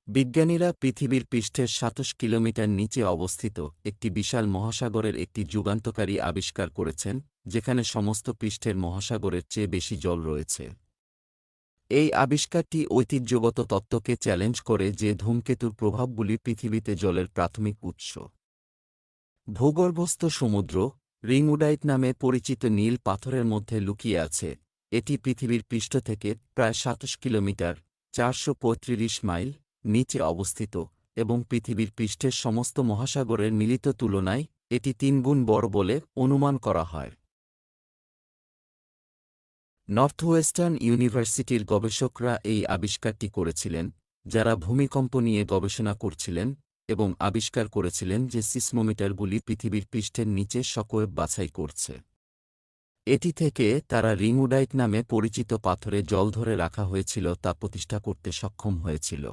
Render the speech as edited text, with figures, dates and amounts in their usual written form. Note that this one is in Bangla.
বিজ্ঞানীরা পৃথিবীর পৃষ্ঠের ২৭ কিলোমিটার নিচে অবস্থিত একটি বিশাল মহাসাগরের একটি যুগান্তকারী আবিষ্কার করেছেন, যেখানে সমস্ত পৃষ্ঠের মহাসাগরের চেয়ে বেশি জল রয়েছে। এই আবিষ্কারটি ঐতিহ্যগত তত্ত্বকে চ্যালেঞ্জ করে যে ধূমকেতুর প্রভাবগুলি পৃথিবীতে জলের প্রাথমিক উৎস। ভূগর্ভস্থ সমুদ্র, রিংউডাইট নামে পরিচিত নীল পাথরের মধ্যে লুকিয়ে আছে। এটি পৃথিবীর পৃষ্ঠ থেকে প্রায় ২৭ কিলোমিটার ৪৩৫ মাইল নিচে অবস্থিত এবং পৃথিবীর পৃষ্ঠের সমস্ত মহাসাগরের মিলিত তুলনায় এটি ৩ গুণ বড় বলে অনুমান করা হয়। নর্থওয়েস্টার্ন ইউনিভার্সিটির গবেষকরা এই আবিষ্কারটি করেছিলেন, যারা ভূমিকম্প নিয়ে গবেষণা করছিলেন এবং আবিষ্কার করেছিলেন যে সিসমোমিটারগুলি পৃথিবীর পৃষ্ঠের নিচে শকওয়েভ বাছাই করছে। এটি থেকে তারা রিংউডাইট নামে পরিচিত পাথরে জল ধরে রাখা হয়েছিল তা প্রতিষ্ঠা করতে সক্ষম হয়েছিল।